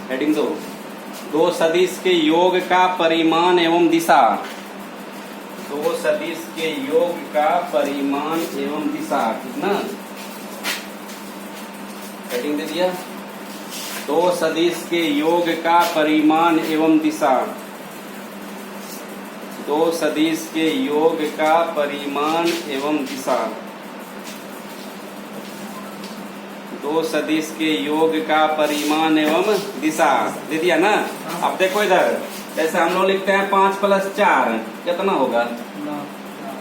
Heading दो सदिश के योग का परिमाण एवं दिशा। दो सदिश के योग का परिमाण एवं दिशा, ठीक ना। हेडिंग दे दिया, दो सदिश के योग का परिमाण एवं दिशा। दो सदिश के योग का परिमाण एवं दिशा। दो सदिश के योग का परिमाण एवं दिशा दे दिया ना। अब देखो इधर, जैसे हम लोग लिखते हैं 5 + 4 कितना होगा?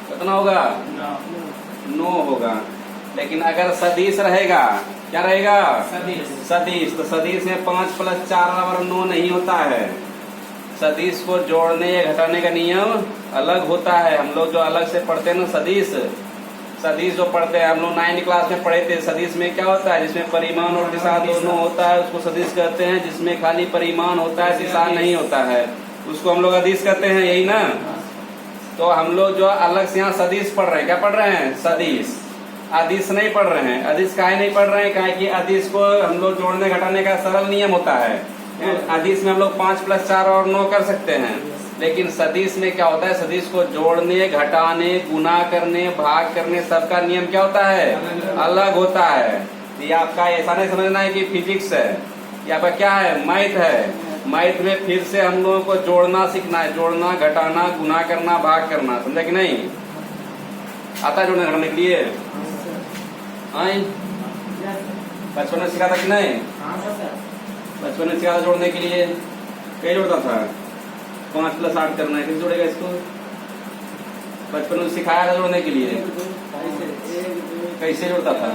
कितना होगा? 9 होगा। लेकिन अगर सदिश रहेगा, क्या रहेगा? सदिश। तो सदिश में 5 + 4 = 9 नहीं होता है। सदिश को जोड़ने या घटाने का नियम अलग होता है। हम लोग जो अलग से पढ़ते हैं ना सदिश जो पढ़ते हैं, हम लोग 9वीं क्लास में पढ़े थे। सदिश में क्या होता है? जिसमें परिमाण और दिशा दोनों होता है उसको सदिश कहते हैं। जिसमें खाली परिमाण होता है, दिशा नहीं होता है, उसको हम लोग अदिश कहते हैं, यही ना। तो हम लोग जो अलग से यहाँ सदिश पढ़ रहे हैं, क्या पढ़ रहे हैं? सदिश। अदिश नहीं पढ़ रहे हैं। अदिश काहे नहीं पढ़ रहे हैं? काहे कि अदिश को हम लोग जोड़ने घटाने का सरल नियम होता है। अदिश में हम लोग 5 + 4 और 9 कर सकते हैं। लेकिन सदिश में क्या होता है? सदिश को जोड़ने, घटाने, गुना करने, भाग करने, सबका नियम क्या होता है? अलग होता है। ये आपका ऐसा नहीं समझना है कि फिजिक्स है, ये आपका क्या है? मैथ है। मैथ में फिर से हम लोगों को जोड़ना सीखना है। जोड़ना, घटाना, गुना करना, भाग करना, समझा कि नहीं? आता है जोड़ने घटाने के लिए? बचपन में सिखा था कि नहीं? बचपन में सिखा था जोड़ने के लिए। क्या जोड़ता था? 5 + 8 करना है। कैसे जोड़ेगा इसको? बचपन में सिखाया था जोड़ने के लिए। कैसे जोड़ता था?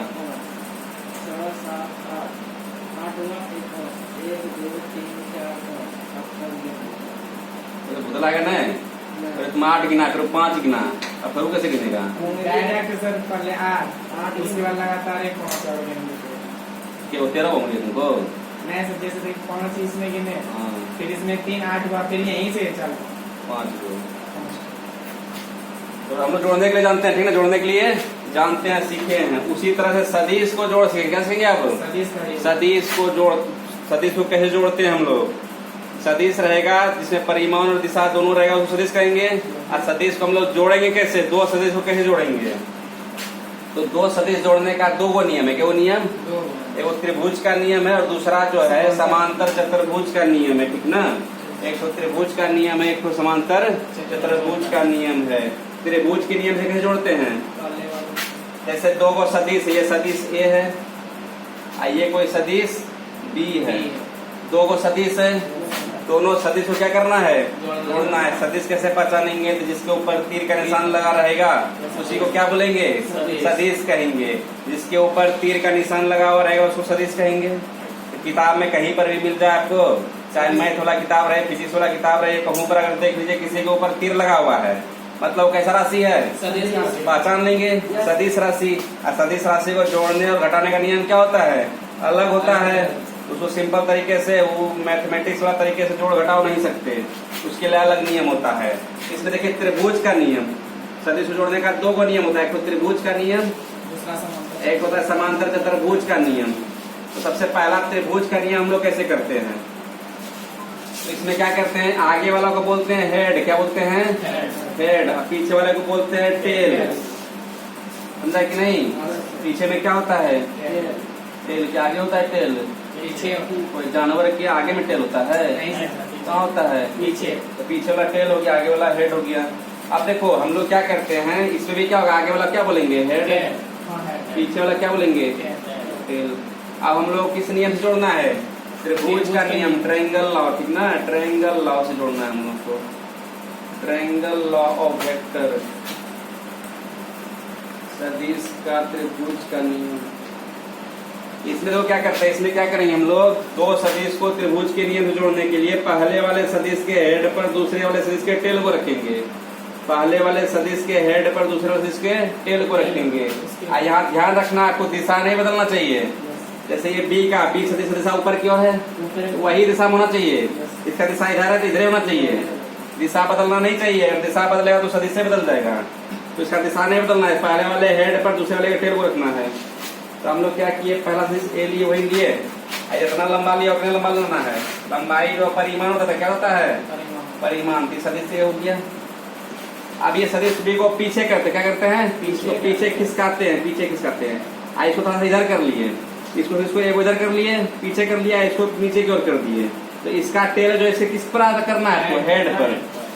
तो लागेगा ना। फिर तुम 8 गिना, फिर 5 गिना, अब फिर कैसे गिनेगा? डायरेक्ट सर पहले 8 उसके बाद लगातार 1 5 और गिनेंगे। क्या 13 होंगे तुमको? नहीं सर, जैसे 5 इसमें गिने, फिर इसमें 3 8 हुआ, फिर यहीं से चल 5 को। तो हम लोग जोड़ने के लिए जानते हैं, ठीक है? जोड़ने के लिए जानते हैं, सीखे हैं। उसी तरह से सदिश को जोड़ सीखेंगे। क्या सीखेंगे आप? सदिश को कैसे जोड़ते हैं हम लोग? सदिश रहेगा जिसमें परिमाण और दिशा दोनों रहेगा, उसको सदिश कहेंगे। और सदिश को हम लोग जोड़ेंगे कैसे? दो सदिश को कैसे जोड़ेंगे? तो दो सदिश जोड़ने का 2 नियम है। क्या वो नियम? एक त्रिभुज का नियम है और दूसरा जो है समांतर चतुर्भुज का नियम है, ठीक ना। एक तो त्रिभुज का नियम है, एक तो समांतर चतुर्भुज का नियम है। त्रिभुज के नियम से कैसे जोड़ते हैं? जैसे 2 को सदिश, ये सदिश ए है और ये कोई सदिश बी है। 2 को सदिश है, दोनों सदिश को क्या करना है? जोड़ना है। सदिश कैसे पहचानेंगे? तो जिसके ऊपर तीर का निशान लगा रहेगा उसी को क्या बोलेंगे? सदिश कहेंगे। जिसके ऊपर तीर का निशान लगा हुआ रहेगा उसको सदिश कहेंगे। तो किताब में कहीं पर भी मिल जाए आपको, चाहे मैथ वाला किताब रहे, फिजिक्स वाला किताब रहे, कहूँ पर अगर देख लीजिए किसी के ऊपर तीर लगा हुआ है, मतलब कैसा राशि है? सदिश राशि। पहचान लेंगे सदिश राशि। और सदिश राशि को जोड़ने और घटाने का नियम क्या होता है? अलग होता है। उसको सिंपल तरीके से, वो मैथमेटिक्स वाला तरीके से जोड़ घटाव नहीं सकते, उसके लिए अलग नियम होता है। इसमें देखिए त्रिभुज का नियम, सदिश को जोड़ने का 2 नियम होता है। एक तो त्रिभुज का नियम, एक होता है समांतर चतुर्भुज का नियम। तो सबसे पहला त्रिभुज का नियम हम लोग कैसे करते हैं? तो इसमें क्या करते हैं? आगे वाला को बोलते हैं हेड। क्या बोलते हैं? हेड। पीछे वाले को बोलते हैं टेल। समझा कि नहीं? पीछे में क्या होता है? टेल। क्या आगे होता है? टेल। पीछे कोई जानवर के आगे में टेल होता है? कहाँ होता है? पीछे। तो पीछे वाला टेल हो गया, आगे वाला हेड हो गया। अब देखो हम लोग क्या करते हैं, इसमें भी क्या होगा? आगे वाला क्या बोलेंगे? हेड। पीछे वाला क्या बोलेंगे? टेल। अब हम लोग किस नियम से जोड़ना है? त्रिभुज का नियम, ट्रायंगल लॉ, ठीक ना। ट्रायंगल लॉ से जोड़ना है हम लोग को। ट्रायंगल लॉ ऑफ वेक्टर, सदिश का त्रिभुज का नियम। इसमें तो क्या करते हैं? इसमें क्या करेंगे हम लोग? 2 सदिश को त्रिभुज के नियम से जोड़ने के लिए पहले वाले सदिश के हेड पर दूसरे वाले सदिश के टेल को रखेंगे। पहले वाले सदिश के हेड पर दूसरे वाले सदिश के टेल को रखेंगे। यहाँ ध्यान रखना, आपको दिशा नहीं बदलना चाहिए। जैसे ये बी सदिश दिशा ऊपर की ओर है, वही दिशा में होना चाहिए। इसका दिशा इधर है तो इधर होना चाहिए। दिशा बदलना नहीं चाहिए। अगर दिशा बदलेगा तो सदिश से बदल जाएगा। तो इसका दिशा नहीं बदलना है। पहले वाले हेड पर दूसरे वाले के टेल को रखना है। तो हम लोग क्या किए? पहला सदिश ए लिए, वही लिए, जितना लंबा लिया उतना लंबा लेना है। लंबाई जो परिमाण होता है क्या होता है? परिमाण। परिमाण। तो सदिश ये हो गया। अब ये सदिश बी को पीछे करते क्या करते हैं? पीछे खिसकाते हैं, पीछे खिसकाते हैं। इसको थोड़ा सा इधर कर लिए, इसको एक इधर कर लिए, पीछे कर लिया, इसको नीचे की ओर कर दिए। तो इसका टेल जो इसे किस पर करना है? आपको हेड पर।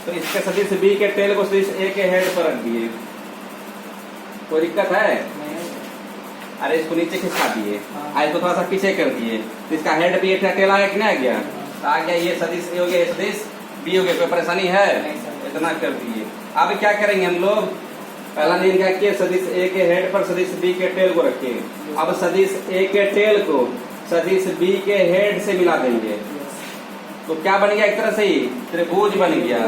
तो इसके सदिश बी के टेल को सदिश ए के हेड पर रख दिए। कोई दिक्कत है? अरे इसको नीचे खिसका दिए, इसको थोड़ा सा पीछे कर दिए, तो इसका हेड भी टेल आया कि नहीं आ गया? तो आ गया। ये सदिश ए हो गया, ये सदिश बी हो गया। कोई परेशानी है? इतना कर दिए। अब क्या करेंगे हम लोग? पहला नियम क्या किए? सदिश ए के हेड पर सदिश बी के टेल को रखे। अब सदिश ए के टेल को सदिश बी के हेड से मिला देंगे। तो क्या बन गया? एक तरह से ही त्रिभुज बन गया।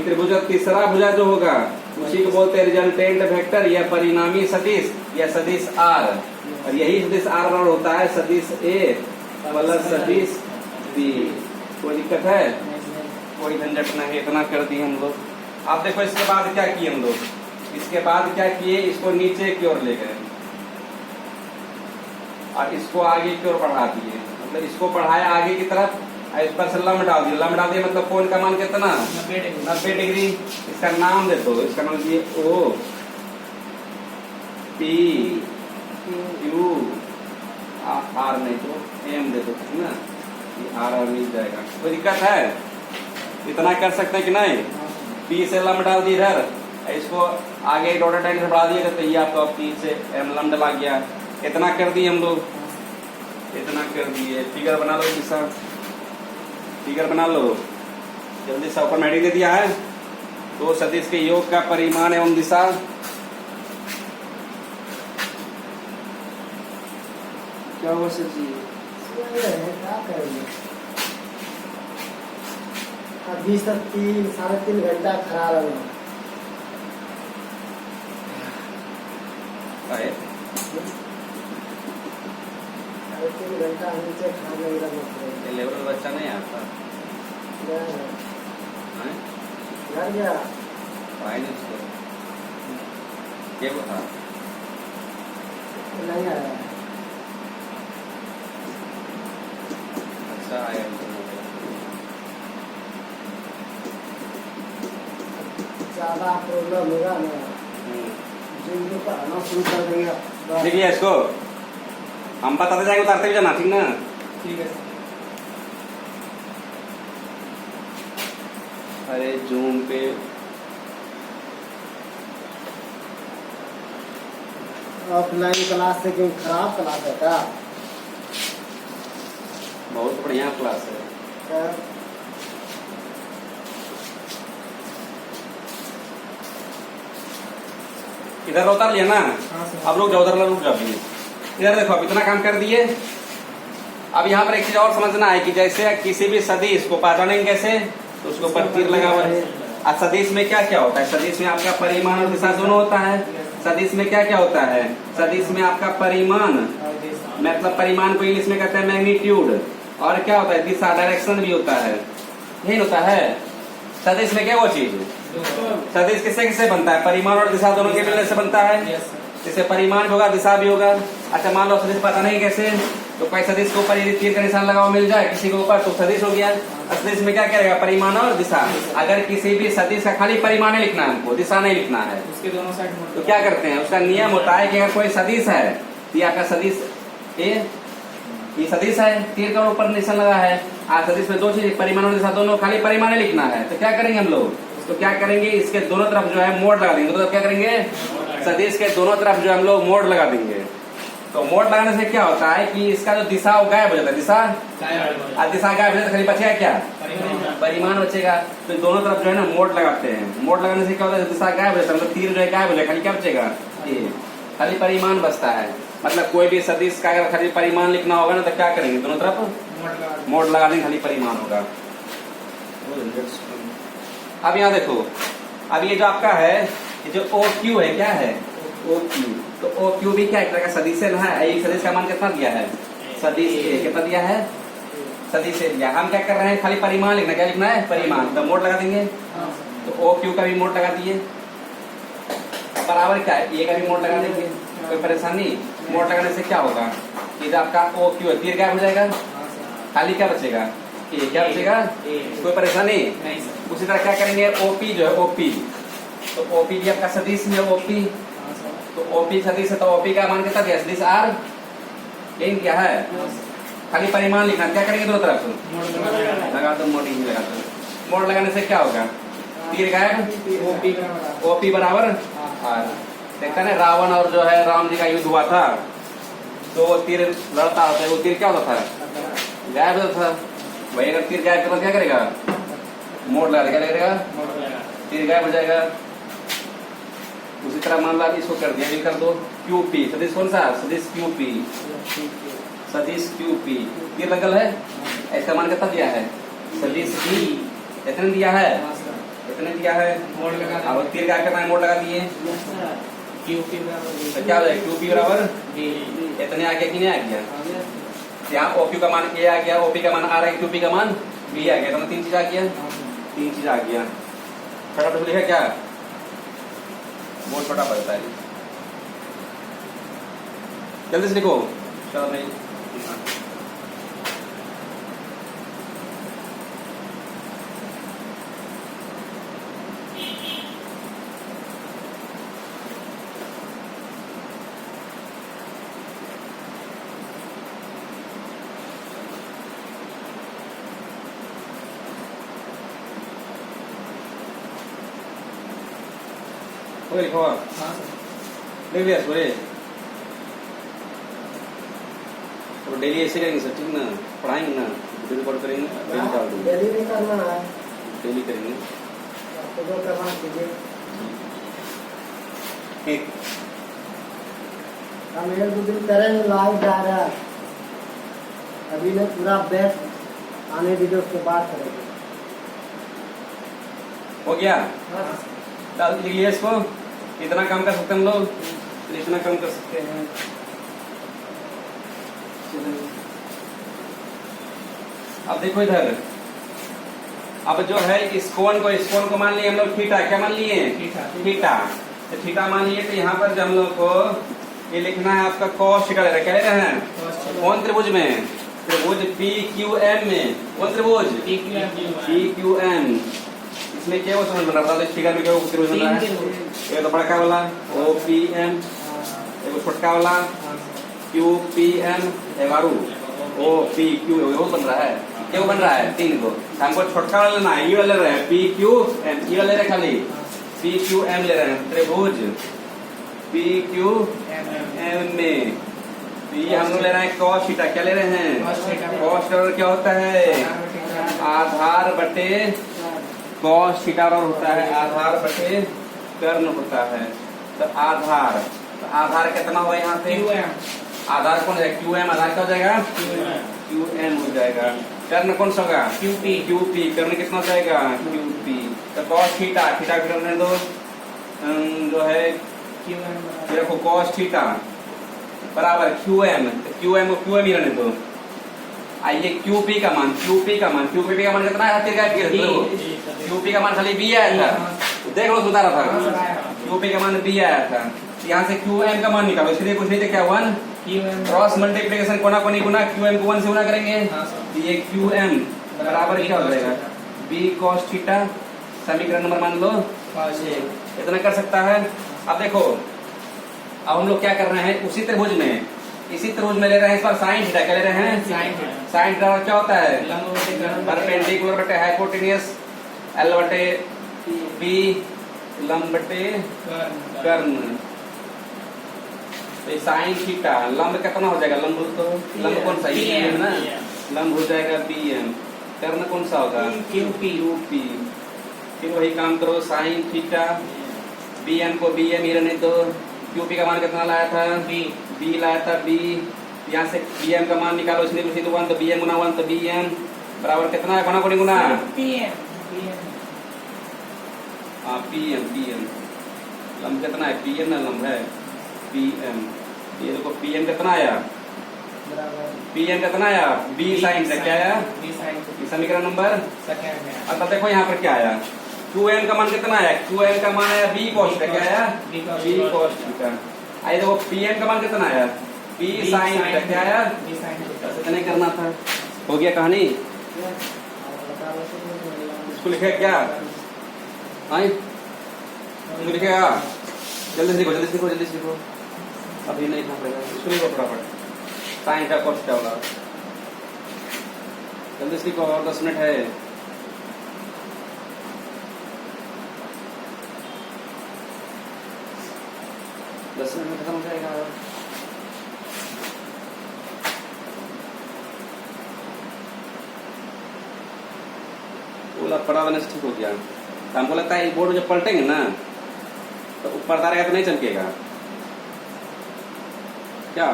त्रिभुज का तीसरा भुजा जो होगा उसी को बोलते हैं रिजल्टेंट वेक्टर या परिणामी सदिश या सदिश आर। और यही सदिश आर बराबर होता है सदिश ए प्लस सदिश बी। कोई दिक्कत है? कोई झंझट नहीं। इतना कर दिए हम लोग। आप देखो इसके बाद क्या किए हम लोग? इसके बाद क्या किए? इसको नीचे की ओर ले गए और इसको आगे की ओर बढ़ा दिए। मतलब इसको बढ़ाया आगे की तरफ, इस पर से लंब डाल दिया। लंब डाल दिया मतलब कोण का मान कितना? 90 डिग्री। इसका नाम दे दो। इसका नाम दिए ओ पी क्यू आर, नहीं तो एम दे दो ना, ये आर मिल जाएगा। कोई दिक्कत है? इतना कर सकते हैं कि नहीं? पी से लंब डाल दी इधर, इसको आगे डॉटेड लाइन से बढ़ा दिए तो ये आपका पी से एम लंब डला गया। इतना कर दिए हम लोग। इतना कर दिए। फिगर बना लो दिशा, फिगर बना लो जल्दी से। ऊपर मैडी दे दिया है। तो सदिश के योग का परिमाण एवं दिशा। क्या हुआ सर जी? क्या करेंगे? अभी तक 3-3.5 घंटा खड़ा रहा। है 3 घंटा नीचे खड़ा नहीं रहा। ये लेवल बच्चा नहीं आता है? घर गया पढ़ाई नहीं उसको क्या था? नहीं आया। अच्छा आया। ज्यादा प्रॉब्लम होगा ना, जिनको पढ़ाना शुरू कर देंगे। देखिए इसको हम बताते जाएंगे, उतारते भी जाना, ठीक ना? ठीक है। अरे जूम पे ऑफलाइन क्लास से क्यों खराब क्लास है क्या? बहुत बढ़िया क्लास है। क्या? इधर उतार लिया ना? हाँ सर। अब लोग उधर रुक जाओ। इधर देखो, अब इतना काम कर दिए। अब यहाँ पर एक चीज और समझना है कि जैसे किसी भी सदिश को पहचानेंगे कैसे? तो उसके ऊपर तीर लगा हुआ है। अब सदिश में क्या क्या होता है? सदिश में आपका परिमाण और दिशा दोनों होता है। सदिश में क्या क्या होता है? सदिश में आपका परिमाण, मतलब परिमाण को इंग्लिश में कहते हैं मैग्नीट्यूड, और क्या होता है? दिशा, डायरेक्शन भी होता है। यही होता है सदिश में। क्या वो चीज? सदिश किससे किससे बनता है? परिमाण और दिशा दोनों के मिलने से बनता है। जिससे परिमाण भी होगा, दिशा भी होगा। अच्छा मान लो सदिश पता नहीं कैसे, तो कोई सदिश के ऊपर यदि तीर का निशान लगा हुआ मिल जाए किसी के ऊपर, तो सदिश हो गया। सदिश में क्या करेगा? परिमाण और दिशा। अगर किसी भी सदिश का खाली परिमाण ही लिखना है हमको, दिशा नहीं लिखना है, उसके दोनों साइड तो क्या करते हैं? उसका नियम होता है कि अगर कोई सदिश है, ये आपका सदिश ए, ये सदिश है, तीर का ऊपर निशान लगा है। आज सदिश में दो चीज, परिमाण और दिशा दोनों, खाली परिमाण ही लिखना है, तो क्या करेंगे हम लोग? तो क्या करेंगे? इसके दोनों तरफ जो है मोड़ लगा देंगे। तो क्या करेंगे? सदिश के दोनों तरफ जो हम लोग मोड़ लगा देंगे। तो मोड़ लगाने से क्या होता है कि इसका जो दिशा वो गायब हो जाता है। दिशा दिशा गायब हो जाता है, खाली बचेगा क्या? परिमाण बचेगा। तो दोनों तरफ जो है ना मोड़ लगाते हैं। मोड़ लगाने से क्या होता है? दिशा गायब हो जाता है, मतलब तीर जो है गायब हो जाएगा, खाली क्या बचेगा? ये खाली परिमाण बचता है। मतलब कोई भी सदिश का अगर खाली परिमाण लिखना होगा ना, तो क्या करेंगे? दोनों तरफ मोड़ लगा देंगे, खाली परिमाण होगा। अब यहाँ देखो, अब ये जो आपका है, ये जो ओ क्यू है, क्या है? O Q. तो ओ क्यू भी क्या एक तरह का सदिश है। एक सदिश का मान कितना दिया है? सदिश ए कितना दिया है? सदिश ए दिया। हम क्या कर रहे हैं? खाली परिमाण लिखना। क्या लिखना है? परिमाण। तो मोड़ लगा देंगे। तो ओ क्यू का भी मोड़ लगा दिए। बराबर क्या है? ए का भी मोड़ लगा देंगे। कोई परेशानी? मोड़ लगाने से क्या होगा? ये जो आपका ओ क्यू है, तीर गायब हो जाएगा, खाली क्या बचेगा? ए। क्या बचेगा? कोई परेशानी? नहीं सर। उसी तरह क्या करेंगे? ओपी जो है ओपी, तो ओपी भी आपका सदिश है ओपी, हाँ सर। तो ओपी सदिश है तो ओपी का मान कितना दिया? सदिश आर। यही क्या है? हाँ सर। खाली परिमाण लिखना। क्या करेंगे दोनों तरफ? मोड़ लगा लगा दो, मोड़ ही लगा दो। मोड़ लगाने से क्या होगा? तीर गायब, ओपी बराबर ओपी बराबर आर। देखता ना रावण और जो है राम जी का युद्ध हुआ था, तो वो तीर लड़ता होता है, वो तीर क्या होता था? गायब होता था। भाई अगर तीर गायब करना क्या करेगा? मोड़ लगा देगा, क्या करेगा? मोड़ लगा। तीर गायब हो जाएगा। उसी तरह मान लो इसको कर दिया, ये कर दो क्यूपी। सदिश कौन सा? सदिश क्यूपी, सदिश क्यूपी। तीर लगल है, इसका मान कितना दिया है? सदिश बी। इतने दिया है, हाँ सर। इतने दिया है। मोड़ लगा अब तीर गायब करना है, मोड़ लगा दिए, क्यूपी बराबर तो क्या हो जाएगा? क्यूपी बराबर बी। इतने आ गया कि नहीं आ गया? यहाँ ओक्यू का मान ए आ गया, ओपी का मान आर है, क्यूपी का मान बी आ गया। तो तीन चीज आ गया, हाँ सर। तीन चीज आ गया। फटाफट लिखा क्या? बहुत छोटा पड़ता है, जल्दी से लिखो। चलो नहीं ओए लिखो, हाँ सर। लिख लिया सोरे। तो डेली ऐसे करेंगे सर, ठीक ना? पढ़ाएंगे ना, वीडियो रिकॉर्ड करेंगे, डेली डाल देंगे, डेली नहीं करना है, डेली करेंगे। आपको जो करना कीजिए। ठीक, हम एक दो दिन करेंगे लाइव जा रहा है, अभी नहीं पूरा बैच आने दीजिए, उसके बाद करेंगे। हो गया? हाँ सर। डाल लिख लिया इसको। इतना काम कर सकते हैं हम लोग, तो इतना काम कर सकते हैं। अब देखो इधर, अब जो है इस कोण को मान लिए हम लोग थीटा। क्या मान लिए? थीटा। थीटा। तो थीटा मान लिए, तो यहाँ पर जब हम लोग को ये लिखना है आपका cos थीटा ले रहा है। क्या ले रहे हैं? कौन त्रिभुज में? त्रिभुज पी क्यू एम में। कौन त्रिभुज? P Q M. इसमें क्या वो समझ बन रहा था? इस फिगर में क्या त्रिभुज बन रहा है? ये तो बड़का वाला ओ पी एम, एक छोटका वाला Q P M, O P Q, वो बन रहा है। क्या बन रहा है? तीन को। हमको छोटका वाला लेना है, ये वाला ले रहे हैं पी क्यू एम, ये वाला ले रहे हैं खाली पी क्यू एम ले रहे हैं। त्रिभुज पी क्यू एम में ये हम लोग ले रहे हैं cos थीटा। क्या ले रहे हैं? cos theta. cos थीटा क्या होता है? आधार बटे cos थीटा और होता है आधार बटे कर्ण होता है। तो आधार कितना हुआ यहाँ पे? आधार कौन है? Q M. आधार क्या हो जाएगा? क्यू एम हो जाएगा। कर्ण कौन सा होगा? क्यूपी। कर्ण कितना हो जाएगा? क्यूपी। तो cos थीटा, थीटा करने दो जो है देखो cos थीटा बराबर क्यू एम को ही रहने दो। आइए क्यूपी का मान कितना है? क्यूपी का मान खाली बी आया था, देख लो बता रहा था। क्यूपी का मान बी आया था, यहाँ से क्यू एम का मान निकालो। इसलिए कुछ नहीं, क्या 1 क्रॉस मल्टीप्लीकेशन कोना कोनी गुना क्यू एम को 1 से गुना करेंगे। ये क्यू एम बराबर क्या हो जाएगा? B cos theta. समीकरण नंबर मान लो इतना कर सकता है। अब देखो, अब हम लोग क्या कर रहे हैं? इसी त्रिभुज में ले रहे हैं इस बार साइन थीटा। क्या ले रहे हैं? साइन थीटा क्या होता है? परपेंडिकुलर बटे हाइपोटेनियस, एल बटे बी, लंब बटे कर्ण। साइन थीटा लंब कितना हो जाएगा? लंब कौन सा? ये है ना, लंब हो जाएगा बी एम। कर्ण कौन सा होगा? क्यूपी। फिर वही काम करो, साइन थीटा बी एम को बी एम ही रहने दो। क्यूपी का मान कितना लाया था? बी लाया था बी। यहाँ से बी एम का मान निकालो, इसलिए कुछ तो 1 तो बी एम गुना 1 तो बी एम बराबर कितना है? गुना गुना पी एम। लंब कितना है? पी एम ना लंब है पी एम। ये देखो पी एम कितना आया? बी साइन से क्या आया? समीकरण नंबर। अब देखो यहाँ पर क्या आया? क्यू एम का मान कितना आया? क्यू एम का मान आया बी cos थीटा। क्या आया? B cos theta. आइए देखो पी एम का मान कितना आया? B sine theta. क्या आया? ऐसा नहीं करना था, हो गया कहानी? इसको लिखे क्या? आई इसको लिखेगा? जल्दी से लिखो, जल्दी से लिखो, जल्दी से लिखो। अभी नहीं लिखना पड़ेगा, इसको लिखो फटाफट। साइन का कॉस्ट क्या होगा? जल्दी से लिखो, और 10 मिनट है। दस मिनट में खत्म हो जाएगा। बोला पड़ा बने से ठीक हो गया। तो हमको लगता है बोर्ड जब पलटेंगे ना तो पर्दा रहेगा तो नहीं चमकेगा क्या?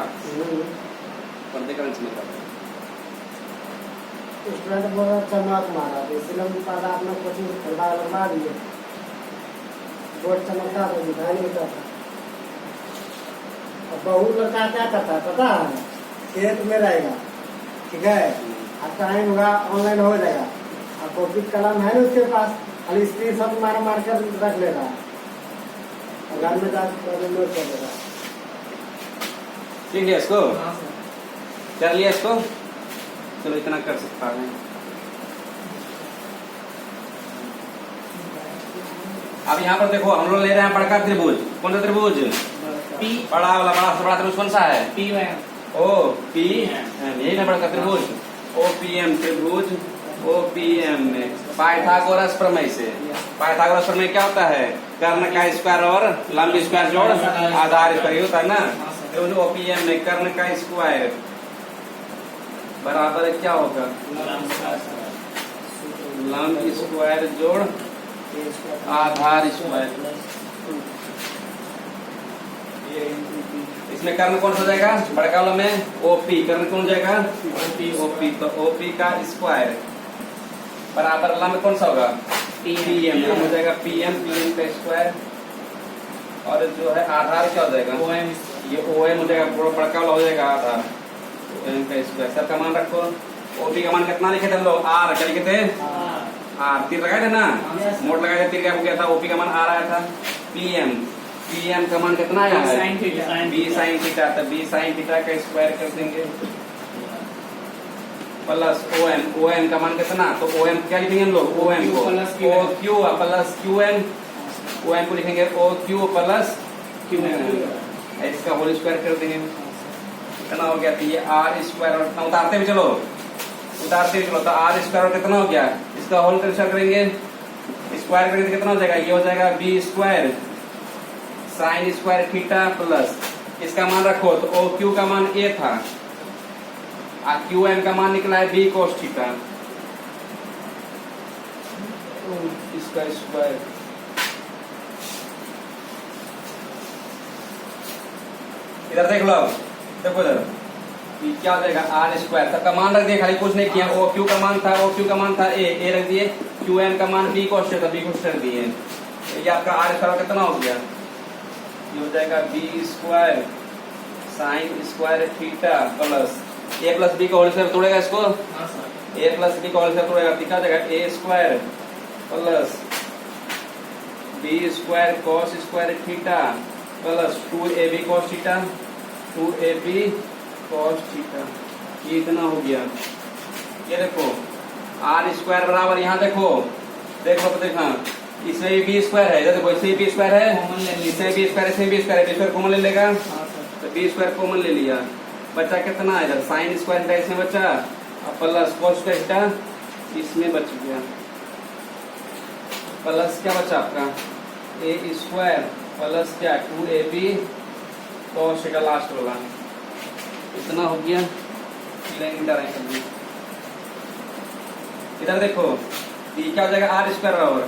पर्दे का नहीं चमकेगा। उसमें तो बहुत चमक मारा, इसलिए हम पर्दा अपना कोचिंग पर्दा लगा दिए। बोर्ड चमकता तो दिखाई नहीं देता था। अब बहुत लड़का क्या करता है पता है? खेत में रहेगा, ठीक है, अब टाइम होगा ऑनलाइन हो जाएगा, अब कॉपी कलम है ना उसके पास, खाली स्क्रीनशॉट मार कर रख लेगा और घर में जाकर नोट कर लेगा। ठीक है, इसको हाँ सर। कर लिया इसको। चलो इतना कर सकता है। अब यहाँ पर देखो हम लोग ले रहे हैं बड़का त्रिभुज। कौन सा त्रिभुज? पी बड़ा वाला, बड़ा से बड़ा त्रिभुज कौन सा है? पी वैन ओ पी, यही ना बड़का त्रिभुज। ओ पी एम त्रिभुज, ओ पी एम में पाइथागोरस प्रमेय से। पाइथागोरस प्रमेय क्या होता है? कर्ण का स्क्वायर और लंब स्क्वायर जोड़ आधार स्क्वायर होता है ना। त्रिभुज ओ पी एम में कर्ण का स्क्वायर बराबर क्या होगा? लंब स्क्वायर जोड़ आधार स्क्वायर। इसमें कर्ण कौन सा हो जाएगा? बड़का वाला में ओपी। कर्ण कौन हो जाएगा? ओपी। ओपी तो ओपी का स्क्वायर बराबर लंब कौन सा होगा? पीएम। हो जाएगा पीएम, पीएम का स्क्वायर। और जो है आधार क्या हो जाएगा? ओएम। ये ओएम हो जाएगा, पूरा बड़का वाला हो जाएगा आधार। ओएम का स्क्वायर। सर का मान रखो। ओपी का मान कितना लिखे थे हम लोग? आर। क्या लिखे थे? आर। तीर लगाए थे ना, मोड़ लगाए थे, तीर क्या हो गया था? ओपी का मान आर आया था। पीएम, पीएम का मान कितना आया है? Sine theta. B sine theta. तो बी साइन थीटा का स्क्वायर कर देंगे प्लस ओएम। ओएम का मान कितना? तो ओएम क्या लिखेंगे हम लोग? ओएम को O Q plus Q M. OM को लिखेंगे O Q plus Q M. इसका होल स्क्वायर कर देंगे। कितना हो गया? तो ये आर स्क्वायर। और उतारते हुए चलो, उतारते हुए चलो। तो आर स्क्वायर और कितना हो गया? इसका होल कैंसिल करेंगे, स्क्वायर करेंगे तो कितना हो जाएगा? ये हो जाएगा B square sine square theta plus इसका मान रखो तो ओ क्यू का मान ए था, क्यू एम का मान निकला है बी कोस थीटा। इसका स्क्वायर इधर देख लो। देखो इधर क्या हो जाएगा? R square. सबका मान रख दिया, खाली कुछ नहीं किया। ओ क्यू का मान था, ओ क्यू का मान था ए रख दिए। क्यू एम का मान बी कोस थीटा, बी कोस रख दिए। ये आपका आर स्क्वायर कितना हो गया? ये हो जाएगा B square sine square theta plus A plus B का होल स्क्वायर तोड़ेगा इसको। ए प्लस बी का होल स्क्वायर तोड़ेगा, दिखा जाएगा A square plus B square cos square theta plus 2ab cos theta, 2ab cos theta. ये इतना हो गया। ये देखो आर स्क्वायर बराबर, यहाँ देखो देखो तो देखा इसमें भी बी स्क्वायर है। देखो इसमें बी स्क्वायर है, इसमें बी स्क्वायर, इसमें बी स्क्वायर है। बी स्क्वायर कॉमन ले लेगा तो बी स्क्वायर कॉमन ले लिया। बचा कितना? इधर साइन स्क्वायर थीटा इसमें बचा और प्लस कॉस स्क्वायर थीटा इसमें बच गया। प्लस क्या बचा आपका? ए स्क्वायर प्लस क्या? 2ab कॉस थीटा लास्ट वाला। इतना हो गया। इधर देखो ये क्या हो जाएगा? आर स्क्वायर बराबर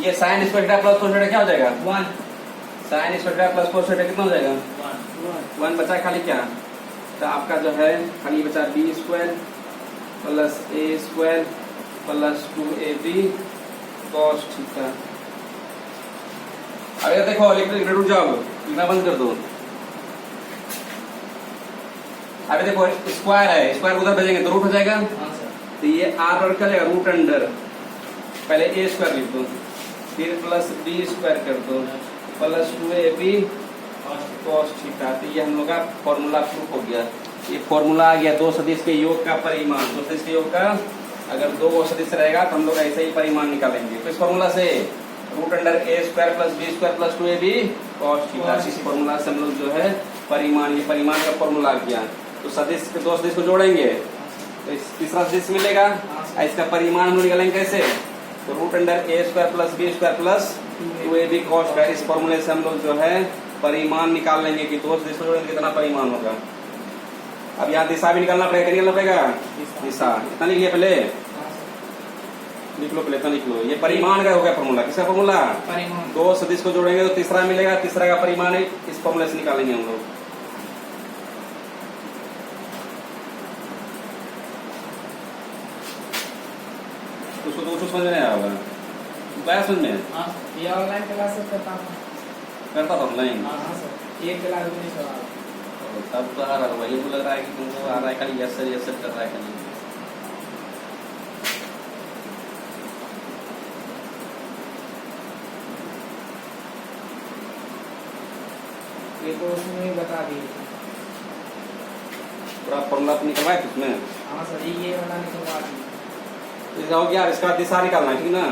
ये sign square theta plus cos theta क्या हो जाएगा? 1। Sign square theta plus cos theta कितना हो जाएगा? 1 बचा खाली क्या? तो आपका जो है खाली बचा B square plus A square plus 2ab cos theta. अब देखो रुक जाओ, लिखना बंद कर दो। अभी देखो स्क्वायर है, स्क्वायर उधर भेजेंगे तो रूट हो जाएगा। तो ये आर और क्या जाएगा? रूट अंडर पहले ए स्क्वायर लिख दो, फिर प्लस बी स्क्वायर कर दो प्लस 2ab कॉस थीटा। तो ये हम लोग का फॉर्मूला प्रूफ हो गया। ये फॉर्मूला आ गया दो सदिश के योग का परिमाण। दो सदिश के योग का अगर दो सदिश रहेगा तो हम लोग ऐसे ही परिमाण निकालेंगे। तो इस फॉर्मूला से root under A square plus B square plus 2ab cos theta, इस फॉर्मूला से हम लोग जो है परिमाण, ये परिमाण का फॉर्मूला आ गया। तो सदिश के दो सदिश को जोड़ेंगे तो इस तीसरा सदिश मिलेगा, इसका परिमाण हम लोग निकालेंगे कैसे, तो root under A square plus B square plus 2ab cos theta, इस फॉर्मूले से हम लोग जो है परिमाण निकाल लेंगे कि दो सदिश को जोड़ेंगे कितना परिमाण होगा। अब यहाँ दिशा भी निकालना पड़ेगा, निकालना पड़ेगा दिशा, कितना लिख लिया पहले, लिख लो पहले, इतना लिख लो। ये परिमाण का हो गया फॉर्मूला, किसका फॉर्मूला, परिमाण। दो सदिश को जोड़ेंगे तो तीसरा मिलेगा, तीसरा का परिमाण है, इस फॉर्मूले से निकालेंगे हम लोग। उसको तो समझ में नहीं आया होगा, क्या समझ में, ये ऑनलाइन क्लास करता हूँ, करता था ऑनलाइन। हाँ सर, एक क्लास भी नहीं सवाल। तब तो आ रहा है, वही लग रहा है कि तुमको आ रहा है, खाली यस सर कर रहा है खाली। ये तो उसमें ही बता दी। पूरा फॉर्मूला तो निकलवाए उसमें। हाँ सर, ये वाला निकलवा दी। इसका हो गया, इसका दिशा निकालना है, ठीक ना।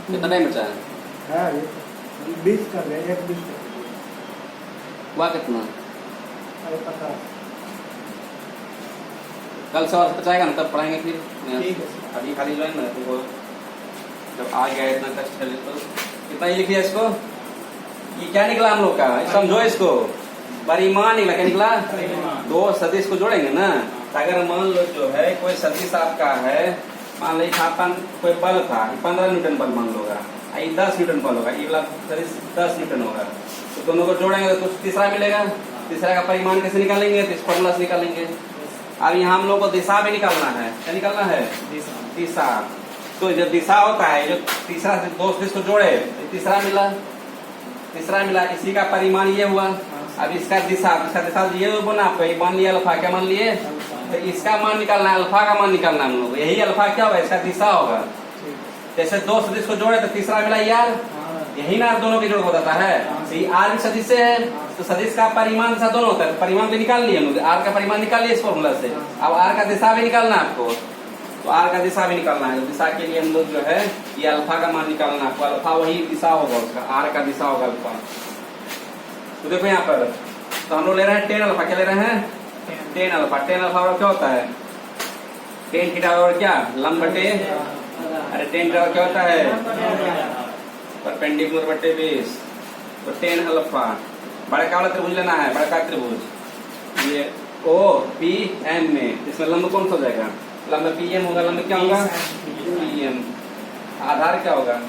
कितना टाइम बचा है, 20 कर ले, 1 20 हुआ कितना, अरे 50। कल सवाल बचाएगा ना तब पढ़ाएंगे फिर। ठीक है सर। अभी खाली जो है ना तुमको जब आ गया इतना कष्ट है तो कितना ही लिखिए इसको। ये क्या निकला हम लोग का, समझो इसको, परिमाण निकला, क्या निकला, दो सदिश को जोड़ेंगे ना। तो अगर मान लो जो है कोई सदिश आपका है, मान लो कोई बल था 15 न्यूटन बल मान लोगा, 10 न्यूटन बल होगा, ये वाला सदिश 10 न्यूटन होगा, तो दोनों को जोड़ेंगे तो तीसरा मिलेगा। तीसरा का परिमाण कैसे निकालेंगे, तो इस फॉर्मूला से निकालेंगे। अब यहाँ हम लोग को दिशा भी निकालना है, क्या निकालना है, दिशा। तो जब दिशा होता है, जो तीसरा से दो सदिश को जोड़े तो तीसरा मिला, इसी का परिमाण ये हुआ। अब इसका दिशा ये बना, मान लिया अल्फा, क्या मान लिए, तो इसका मान निकालना है, अल्फा का मान निकालना है हम लोग, यही अल्फा क्या होगा, इसका दिशा होगा। जैसे दो सदिश को जोड़े तो तीसरा मिला यार, यही ना दोनों के जोड़ को बताता है। तो ये आर भी सदिश से है, तो सदिश का परिमाण दिशा दोनों होता है, परिमाण भी निकाल लिए हम लोग, आर का परिमाण निकाल लिए इस फॉर्मूला से। अब आर का दिशा भी निकालना है आपको, तो आर का दिशा भी निकालना है। दिशा के लिए हम लोग जो है ये अल्फा का मान निकालना है, तो अल्फा वही दिशा होगा उसका, आर का दिशा होगा अल्फा। तो देखो यहाँ पर तो हम लोग ले रहे हैं 10 अल्फा, क्या ले रहे हैं 10 अल्फा। 10 अल्फा और क्या होता है, 10 थीटा और क्या लंब बटे, अरे 10 थीटा क्या होता है परपेंडिकुलर बटे बेस। तो 10 अल्फा, बड़ा वाला त्रिभुज लेना है, बड़ा त्रिभुज ये ओ पी एम में, इसमें लंब कौन सा हो जाएगा, लंब पी एम होगा, लंब क्या होगा पी एम, आधार क्या होगा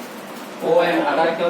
ओ एम, आधार क्या